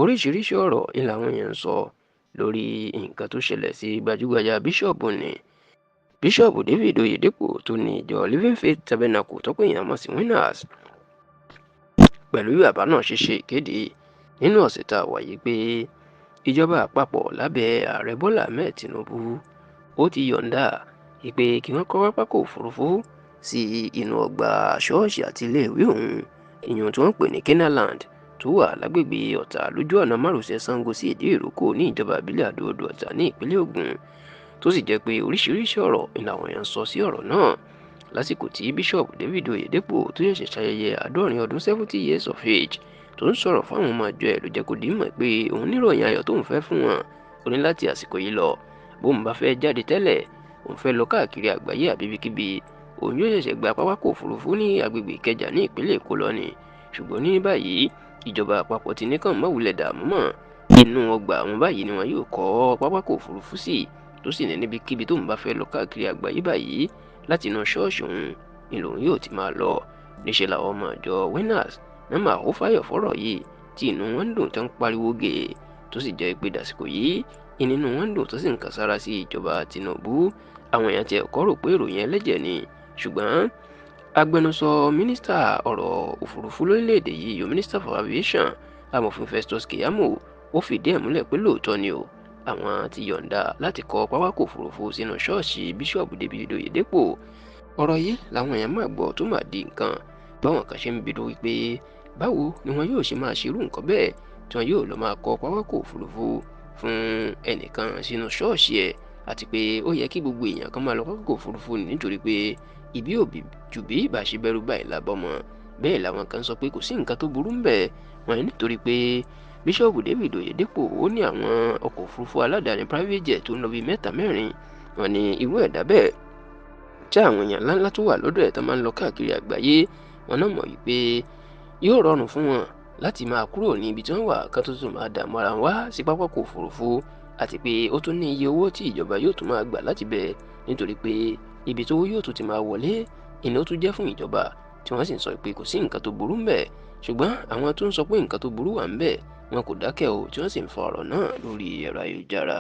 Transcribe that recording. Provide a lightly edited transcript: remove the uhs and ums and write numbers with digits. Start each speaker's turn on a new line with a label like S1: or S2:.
S1: oríṣiríṣi ọ̀rọ̀ ni làwọn èèyàn ń sọ lórí nǹkan tó ṣẹlẹ̀ sí gbajúgbajà bíṣọ̀bù ni bíṣọ̀bù David Oyedepo tó ní ìjọ Living Faith Tabernacle tó pè yàn mọ́ sí Winners pẹ̀lú bàbá náà ṣe ìkéde nínú ọ̀sẹ̀ tá a wà yìí pé ìjọba àpapọ̀ lábẹ́ ààrẹ Bọ́lá Ahmed Tinubu ó ti yọ̀ǹda pé kí wọ́n kọ́ pápákọ̀ òfurufú sí inú ọgbà ṣọ́ọ̀ṣì àti iléèwé òun ìyẹn tí wọ́n pè ní Kenaland tó wà lágbègbè Ọ̀tà lójú ọ̀nà márosẹ̀ Ṣàngó sí Ìdí Ìrókò ní ìjọba ìbílẹ̀ Àdó-Odò Ọ̀tà ní ìpínlẹ̀ Ògùn tó sì jẹ́ pé oríṣiríṣi ọ̀rọ̀ ni àwọn èèyàn sọ sí ọ̀rọ̀ náà lásìkò tí bíṣọ̀bù David Oyedepo tó ṣẹ̀ṣẹ̀ ṣayẹyẹ 70 years of age tó ń sọ̀rọ̀ fáwọn ọmọ àjọ ẹ̀ ló jẹ́ kó dìímọ̀ pé òun níròyìn ayọ̀ tóun fẹ́ fún wọn ó ní láti àsìkò yìí lọ bóun bá fẹ́ jáde tẹ́lẹ̀ òun fẹ́ lọ káàkiri àgbáyé àbíbíkíbi òun yóò ṣẹ̀ṣẹ̀ gba pápákọ̀ òfurufú ní agbègbè Ìkẹjà ní ìpínlẹ̀ Èkó lọ ni ṣùgbọ́n ní báyìí ìjọba àpapọ̀ ti ní kàn má wulẹ̀ dààmú mọ́ inú ọgbà àwọn báyìí ni wọn yóò kọ́ pápákọ̀ òfurufú sí tó sì ní níbikíbi tóun bá fẹ́ lọ káàkiri àgbáyé báyìí láti inú ṣọ́ọ̀ṣì òun ni lòun yóò ti máa lọ níṣẹ́ làwọn ọmọ àjọ Winners náà máa hó fáyọ̀ fọ́rọ̀ yìí tí inú wọn ń dùn tó ń pariwo gè tó sì jẹ́ pé dàsìkò yìí inú wọn ń dùn tó sì ń kàn sára sí ìjọba Tinubu àwọn èèyàn ti ẹ̀kọ́ rò pé ìròyìn ẹlẹ́jẹ̀ ni ṣùgbọ́n agbẹnusọ mínísítà ọ̀rọ̀ òfurufú lórílẹ̀‐èdè yìí yóò Minister for Aviation amòfin Festus Keyamo ó fìdí ẹ̀ múlẹ̀ pé lóòótọ́ ni o àwọn ti yọ̀ǹda láti kọ́ pápákọ̀ òfurufú sínú ṣọ́ọ̀ṣì bíṣọ̀bù David Oyedepo ọ̀rọ̀ yìí làwọn èèyàn máa gbọ́ tó máa di nǹkan báwọn kan ṣe ń bínú wípé báwo ni wọn yóò ṣe máa ṣerú nǹkan bẹ́ẹ̀ tí wọn yóò lọ máa kọ́ pápákọ̀ òfurufú fún ẹnìkan sínú ṣọ́ọ̀ṣì ẹ̀ àti pé ó yẹ kí gbogbo èèyàn kan máa lọ pápákọ̀ òfurufú nítorí pé ibi òbí jù bí ìbá ṣe bẹ̀rù báyìí lábọ́mọ bẹ́ẹ̀ làwọn kan sọ pé kò sí nǹkan tó burú ńbẹ̀ wọn nítorí pé bíṣọ̀bù David Oyedepo ó ní àwọn ọkọ̀ òfurufú aládàáni private jet tó ń lọ bíi 3-4 wọn ní irú ẹ̀dá bẹ́ẹ̀ tí àwọn èèyàn ńláńlá tó wà lọ́dọ̀ ẹ̀ tó máa ń lọ káàkiri àgbáyé wọn náà mọ̀ wípé yóò rọrùn fún wọn láti máa kúrò ní ibi tí wọ́n wà kan tó tún máa dààmú ara wá sí pápákọ̀ òfurufú àti pé ó tún ní iye owó tí ìjọba yóò tún máa gbà láti bẹ̀ nítorí pé ibi tó yóò tún ti máa wọlé ìní ó tún jẹ́ fún ìjọba tí wọ́n sì ń sọ pé kò sí nǹkan tó burú ńbẹ̀ ṣùgbọ́n àwọn tó ń sọ pé nǹkan tó burú wà ńbẹ̀ wọn kò dákẹ́ o tí wọ́n sì ń fa ọ̀rọ̀ náà lórí ẹ̀rọ ayélujára.